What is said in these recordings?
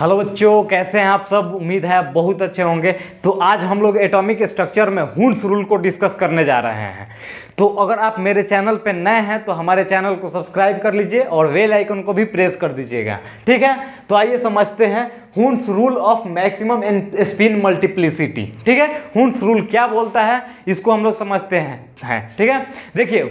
Hello बच्चों, कैसे हैं आप सब। उम्मीद है आप बहुत अच्छे होंगे। तो आज हम लोग एटॉमिक स्ट्रक्चर में हुन्स रूल को डिस्कस करने जा रहे हैं। तो अगर आप मेरे चैनल पर नए हैं तो हमारे चैनल को सब्सक्राइब कर लीजिए और बेल आइकन को भी प्रेस कर दीजिएगा, ठीक है। तो आइए समझते हैं Hund's rule of maximum and spin multiplicity. ठीक है, हुन्स रूल क्या बोलता है इसको हम लोग समझते हैं, ठीक है। देखिए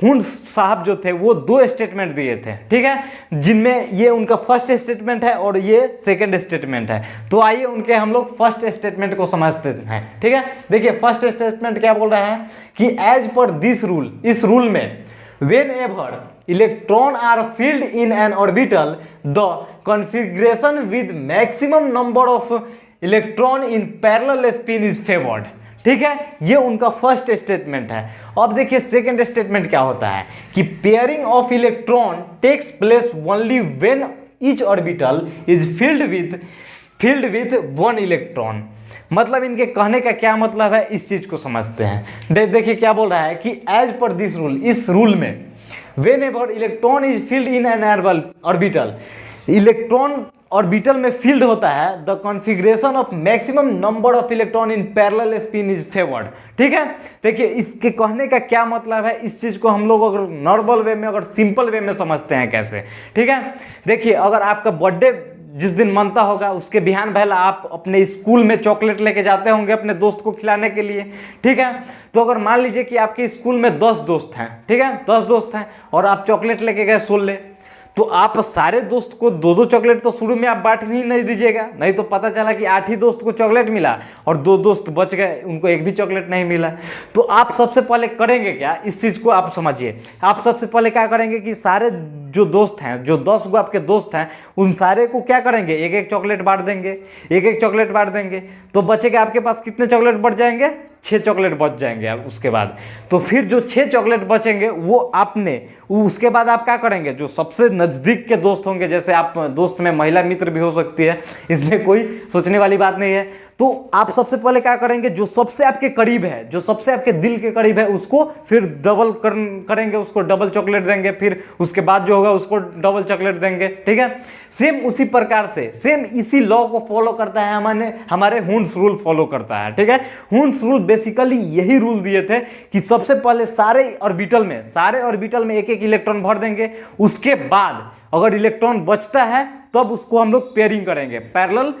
हुन्स साहब जो थे वो दो स्टेटमेंट दिए थे, ठीक है, जिनमें ये उनका फर्स्ट स्टेटमेंट है और ये सेकंड स्टेटमेंट है। तो आइए उनके हम लोग फर्स्ट स्टेटमेंट को समझते हैं, ठीक है। देखिए फर्स्ट स्टेटमेंट क्या बोल रहा है कि एज पर दिस रूल, इस रूल में whenever electron are filled in an orbital the configuration with maximum number of electron in parallel spin is favoured. ठीक है, ये उनका फर्स्ट स्टेटमेंट है। अब देखिए सेकंड स्टेटमेंट क्या होता है कि pairing of electron takes place only when each orbital is filled with one electron. मतलब इनके कहने का क्या मतलब है, इस चीज को समझते हैं। देखिए क्या बोल रहा है कि एज पर दिस रूल, इस रूल में whenever electron is field in an orbital, electron orbital में फील्ड होता है, the configuration of maximum number of electron in parallel spin is favoured. ठीक है, देखिए इसके कहने का क्या मतलब है, इस चीज को हम लोग अगर नॉर्मल वे में, अगर सिंपल वे में समझते हैं कैसे। ठीक है, देखिए अगर आपका बर्थडे जिस दिन मनता होगा उसके बिहान पहला आप अपने स्कूल में चॉकलेट लेके जाते होंगे अपने दोस्त को खिलाने के लिए, ठीक है। तो अगर मान लीजिए कि आपके स्कूल में 10 दोस्त हैं, ठीक है, 10 दोस्त हैं और आप चॉकलेट लेके गए 16, तो आप सारे दोस्त को दो दो चॉकलेट तो शुरू में आप बांट ही नहीं दीजिएगा, नहीं तो पता चला कि 8 ही दोस्त को चॉकलेट मिला और 2 दोस्त बच गए, उनको एक भी चॉकलेट नहीं मिला। तो आप सबसे पहले करेंगे क्या, इस चीज़ को आप समझिए। आप सबसे पहले क्या करेंगे कि सारे जो दोस्त हैं, जो 10 गो आपके दोस्त हैं, उन सारे को क्या करेंगे, एक एक चॉकलेट बांट देंगे, एक एक चॉकलेट बांट देंगे। तो बचेगा आपके पास कितने चॉकलेट बच जाएंगे, 6 चॉकलेट बच जाएंगे उसके बाद। तो फिर जो 6 चॉकलेट बचेंगे वो आपने, उसके बाद आप क्या करेंगे, जो सबसे नज़दीक के दोस्त होंगे, जैसे आप दोस्त में महिला मित्र भी हो सकती है, इसमें कोई सोचने वाली बात नहीं है। तो आप सबसे पहले क्या करेंगे, जो सबसे आपके करीब है, जो सबसे आपके दिल के करीब है, उसको फिर डबल करेंगे, उसको डबल चॉकलेट देंगे, फिर उसके बाद जो होगा उसको डबल चॉकलेट देंगे, ठीक है। सेम उसी प्रकार से, सेम इसी लॉ को फॉलो करता है हमारे हुन्स रूल फॉलो करता है, ठीक है। हुन्स रूल बेसिकली यही रूल दिए थे कि सबसे पहले सारे ऑर्बिटल में एक एक इलेक्ट्रॉन भर देंगे, उसके बाद अगर इलेक्ट्रॉन बचता है तब उसको हम लोग पेयरिंग करेंगे, पैरेलल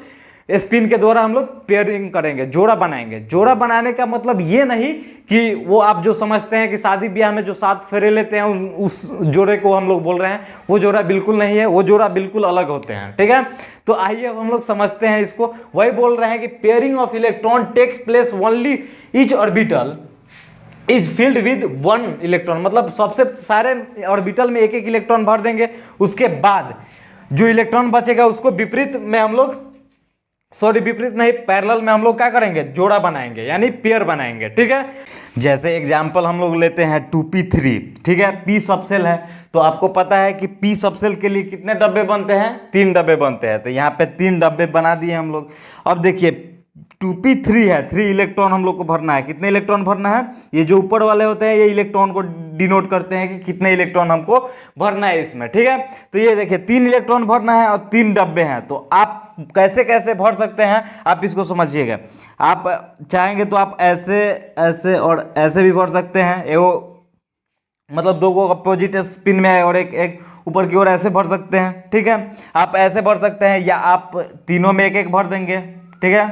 स्पिन के द्वारा हम लोग पेयरिंग करेंगे, जोड़ा बनाएंगे। जोड़ा बनाने का मतलब ये नहीं कि वो आप जो समझते हैं कि शादी ब्याह में जो 7 फेरे लेते हैं उस जोड़े को हम लोग बोल रहे हैं, वो जोड़ा बिल्कुल नहीं है, वो जोड़ा बिल्कुल अलग होते हैं, ठीक है। तो आइए अब हम लोग समझते हैं इसको। वही बोल रहे हैं कि pairing of electron takes place only each orbital is filled with one electron. मतलब सबसे सारे ऑर्बिटल में एक एक इलेक्ट्रॉन भर देंगे, उसके बाद जो इलेक्ट्रॉन बचेगा उसको विपरीत में हम लोग, विपरीत नहीं, पैरेलल में हम लोग क्या करेंगे, जोड़ा बनाएंगे, यानी पेयर बनाएंगे, ठीक है। जैसे एग्जांपल हम लोग लेते हैं 2p3, ठीक है, p सबसेल है। तो आपको पता है कि p सबसेल के लिए कितने डब्बे बनते हैं, 3 डब्बे बनते हैं। तो यहाँ पे 3 डब्बे बना दिए हम लोग। अब देखिए 2p3 है, 3 इलेक्ट्रॉन हम लोग को भरना है। कितने इलेक्ट्रॉन भरना है, ये जो ऊपर वाले होते हैं ये इलेक्ट्रॉन को डिनोट करते हैं कि कितने इलेक्ट्रॉन हमको भरना है इसमें, ठीक है। तो ये देखिए 3 इलेक्ट्रॉन भरना है और 3 डब्बे हैं। तो आप कैसे कैसे भर सकते हैं, आप इसको समझिएगा। आप चाहेंगे तो आप ऐसे ऐसे और ऐसे भी भर सकते हैं, एगो मतलब 2 को अपोजिट स्पिन में है और एक ऊपर की ओर ऐसे भर सकते हैं, ठीक है। आप ऐसे भर सकते हैं, या आप तीनों में एक एक भर देंगे, ठीक है,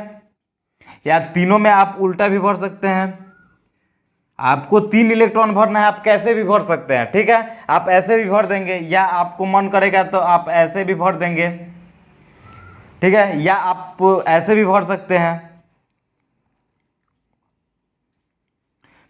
या तीनों में आप उल्टा भी भर सकते हैं। आपको 3 इलेक्ट्रॉन भरना है, आप कैसे भी भर सकते हैं, ठीक है। आप ऐसे भी भर देंगे, या आपको मन करेगा तो आप ऐसे भी भर देंगे, ठीक है, या आप ऐसे भी भर सकते हैं,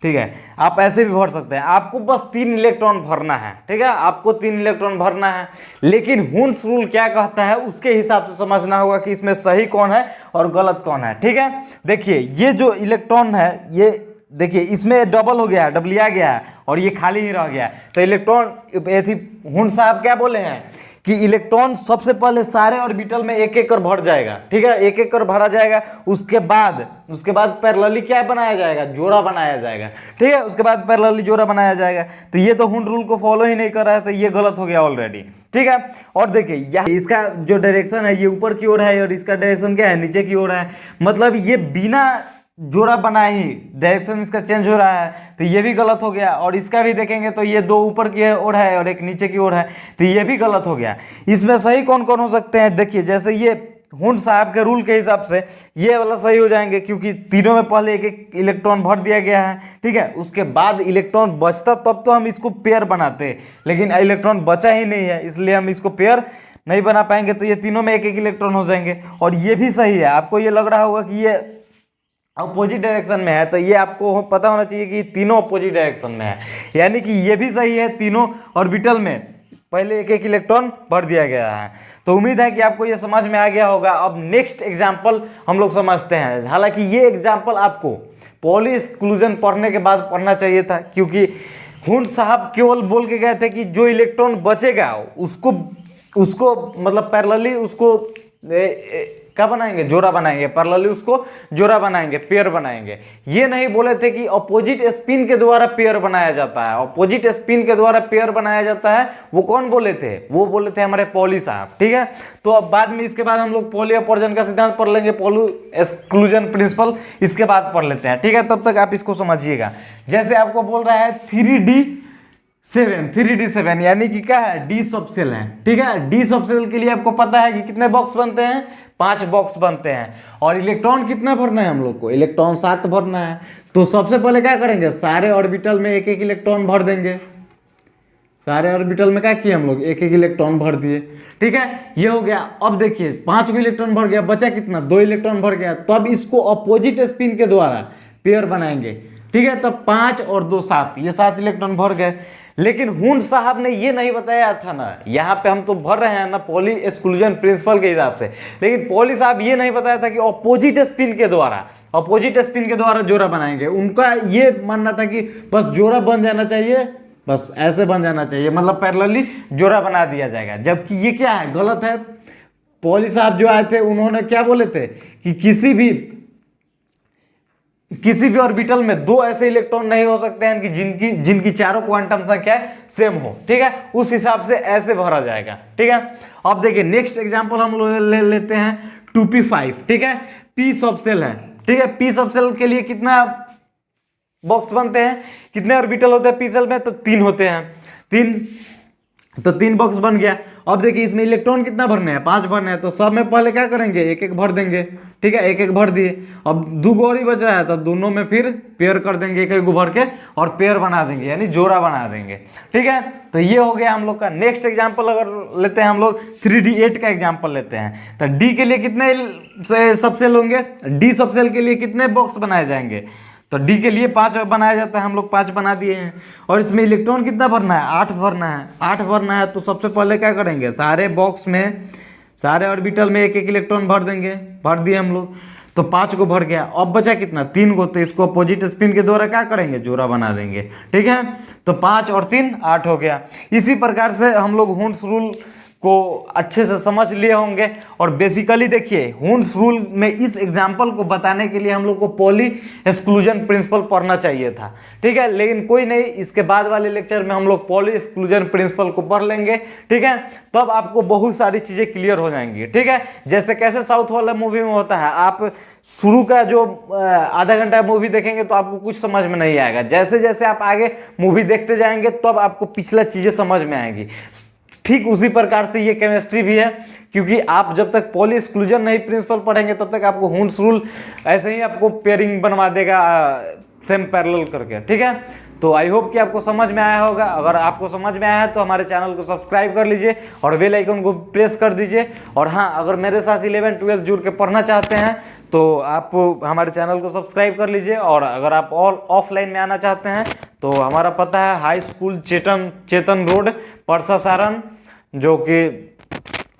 ठीक है, आप ऐसे भी भर सकते हैं। आपको बस 3 इलेक्ट्रॉन भरना है, ठीक है, आपको 3 इलेक्ट्रॉन भरना है। लेकिन हुन्स रूल क्या कहता है उसके हिसाब से समझना होगा कि इसमें सही कौन है और गलत कौन है, ठीक है। देखिए ये जो इलेक्ट्रॉन है, ये देखिए इसमें डबल हो गया है, डबलिया गया है और ये खाली ही रह गया है। तो इलेक्ट्रॉन हुन्स साहब क्या बोले हैं कि इलेक्ट्रॉन सबसे पहले सारे ऑर्बिटल में एक एक कर भर जाएगा, ठीक है, एक एक कर भरा जाएगा। उसके बाद पैरेलली क्या बनाया जाएगा, जोड़ा बनाया जाएगा, ठीक है, उसके बाद पैरेलली जोड़ा बनाया जाएगा। तो ये तो हुंड रूल को फॉलो ही नहीं कर रहा है, तो ये गलत हो गया ऑलरेडी, ठीक है। और देखिए यह इसका जो डायरेक्शन है ये ऊपर की ओर है और इसका डायरेक्शन क्या है, नीचे की ओर है। मतलब ये बिना जोड़ा बनाए ही डायरेक्शन इसका चेंज हो रहा है, तो ये भी गलत हो गया। और इसका भी देखेंगे तो ये दो ऊपर की ओर है और एक नीचे की ओर है, तो ये भी गलत हो गया। इसमें सही कौन कौन हो सकते हैं, देखिए जैसे ये हुंड साहब के रूल के हिसाब से ये वाला सही हो जाएंगे, क्योंकि तीनों में पहले एक एक इलेक्ट्रॉन भर दिया गया है, ठीक है। उसके बाद इलेक्ट्रॉन बचता तब तो हम इसको पेयर बनाते, लेकिन इलेक्ट्रॉन बचा ही नहीं है, इसलिए हम इसको पेयर नहीं बना पाएंगे। तो ये तीनों में एक एक इलेक्ट्रॉन हो जाएंगे। और ये भी सही है, आपको ये लग रहा होगा कि ये अपोजिट डायरेक्शन में है, तो ये आपको पता होना चाहिए कि तीनों अपोजिट डायरेक्शन में है, यानी कि ये भी सही है, तीनों ऑर्बिटल में पहले एक एक इलेक्ट्रॉन भर दिया गया है। तो उम्मीद है कि आपको ये समझ में आ गया होगा। अब नेक्स्ट एग्जाम्पल हम लोग समझते हैं। हालांकि ये एग्जाम्पल आपको पॉली एक्सक्लूजन पढ़ने के बाद पढ़ना चाहिए था, क्योंकि हुंड साहब केवल बोल के गए थे कि जो इलेक्ट्रॉन बचेगा उसको मतलब पैरेलली उसको क्या बनाएंगे, जोड़ा बनाएंगे, पैरेलली उसको जोड़ा बनाएंगे, पेयर बनाएंगे। ये नहीं बोले थे कि अपोजिट स्पिन के द्वारा पेयर बनाया जाता है। अपोजिट स्पिन के द्वारा पेयर बनाया जाता है, वो कौन बोले थे, वो बोले थे हमारे पॉली साहब, ठीक है। तो अब बाद में इसके बाद हम लोग पॉली अपवर्जन का सिद्धांत पढ़ लेंगे, पॉली एक्सक्लूजन प्रिंसिपल इसके बाद पढ़ लेते हैं, ठीक है। तब तक आप इसको समझिएगा। जैसे आपको बोल रहा है 3D7 यानी कि क्या है, डी सबसेल है, ठीक है। डी सबसेल के लिए आपको पता है कि कितने बॉक्स बनते हैं, 5 बॉक्स बनते हैं। और इलेक्ट्रॉन कितना भरना है हम लोग को, इलेक्ट्रॉन 7 भरना है। तो सबसे पहले क्या करेंगे, सारे ऑर्बिटल में एक एक इलेक्ट्रॉन भर देंगे। सारे ऑर्बिटल में क्या किए हम लोग, एक एक इलेक्ट्रॉन भर दिए, ठीक है। ये हो गया। अब देखिए 5 को इलेक्ट्रॉन भर गया, बचा कितना, 2 इलेक्ट्रॉन भर गया। तब इसको अपोजिट स्पिन के द्वारा पेयर बनाएंगे, ठीक है। तब 5 और 2 7, ये 7 इलेक्ट्रॉन भर गए। लेकिन हुंड साहब ने ये नहीं बताया था ना, यहाँ पे हम तो भर रहे हैं ना पॉली एक्सक्लूजन प्रिंसिपल के हिसाब से, लेकिन पॉली साहब ये नहीं बताया था कि अपोजिट स्पिन के द्वारा जोड़ा बनाएंगे। उनका ये मानना था कि बस जोड़ा बन जाना चाहिए, बस ऐसे बन जाना चाहिए, मतलब पैरेलली जोड़ा बना दिया जाएगा। जबकि ये क्या है, गलत है। पॉली साहब जो आए थे उन्होंने क्या बोले थे कि किसी भी ऑर्बिटल में 2 ऐसे इलेक्ट्रॉन नहीं हो सकते हैं कि जिनकी चारों क्वांटम संख्या सेम हो, ठीक है। उस हिसाब से ऐसे भरा जाएगा, ठीक है। अब देखिए नेक्स्ट एग्जांपल हम लोग ले लेते हैं 2p5, ठीक है। p सबसेल है, ठीक है। p सबसेल के लिए कितना बॉक्स बनते हैं, कितने ऑर्बिटल होते हैं p सेल में, तो 3 होते हैं, 3 बॉक्स बन गया। अब देखिए इसमें इलेक्ट्रॉन कितना भरने हैं, 5 भरने हैं। तो सब में पहले क्या करेंगे, एक एक भर देंगे, ठीक है, एक एक भर दिए। अब 2 और ही बच रहा है, तो दोनों में फिर पेयर कर देंगे, एक एक भर के, और पेयर बना देंगे, यानी जोड़ा बना देंगे, ठीक है। तो ये हो गया हम लोग का। नेक्स्ट एग्जाम्पल अगर लेते हैं हम लोग 3D8 का एग्जाम्पल लेते हैं। तो डी के लिए कितने सबसेल होंगे, डी सबसेल के लिए कितने बॉक्स बनाए जाएंगे, तो डी के लिए 5 बनाया जाता है, हम लोग 5 बना दिए हैं। और इसमें इलेक्ट्रॉन कितना भरना है, 8 भरना है। 8 भरना है तो सबसे पहले क्या करेंगे, सारे बॉक्स में, सारे ऑर्बिटल में एक एक इलेक्ट्रॉन भर देंगे, भर दिए हम लोग। तो 5 को भर गया। अब बचा कितना, 3 को। तो इसको अपोजिट स्पिन के द्वारा क्या करेंगे, जोड़ा बना देंगे, ठीक है। तो 5 और 3 8 हो गया। इसी प्रकार से हम लोग हुंड्स रूल को अच्छे से समझ लिए होंगे। और बेसिकली देखिए हुंड्स रूल में इस एग्जाम्पल को बताने के लिए हम लोग को पॉली एक्सक्लूजन प्रिंसिपल पढ़ना चाहिए था, ठीक है। लेकिन कोई नहीं, इसके बाद वाले लेक्चर में हम लोग पॉली एक्सक्लूजन प्रिंसिपल को पढ़ लेंगे, ठीक है। तब आपको बहुत सारी चीज़ें क्लियर हो जाएंगी, ठीक है। जैसे कैसे साउथ वाला मूवी में होता है, आप शुरू का जो आधा घंटा मूवी देखेंगे तो आपको कुछ समझ में नहीं आएगा। जैसे जैसे आप आगे मूवी देखते जाएंगे तब आपको पिछला चीज़ें समझ में आएंगी। ठीक उसी प्रकार से ये केमिस्ट्री भी है, क्योंकि आप जब तक पॉली एक्सक्लूजन नहीं प्रिंसिपल पढ़ेंगे तब तक आपको हुंड्स रूल ऐसे ही आपको पेयरिंग बनवा देगा सेम पैरेलल करके, ठीक है। तो आई होप कि आपको समझ में आया होगा। अगर आपको समझ में आया है तो हमारे चैनल को सब्सक्राइब कर लीजिए और बेल आइकन को प्रेस कर दीजिए। और हाँ, अगर मेरे साथ 11 12 जुड़ के पढ़ना चाहते हैं तो आप हमारे चैनल को सब्सक्राइब कर लीजिए। और अगर आप ऑफलाइन में आना चाहते हैं तो हमारा पता है हाई स्कूल चेतन रोड, परसा सारण, जो कि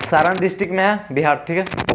सारण डिस्ट्रिक्ट में है, बिहार, ठीक है।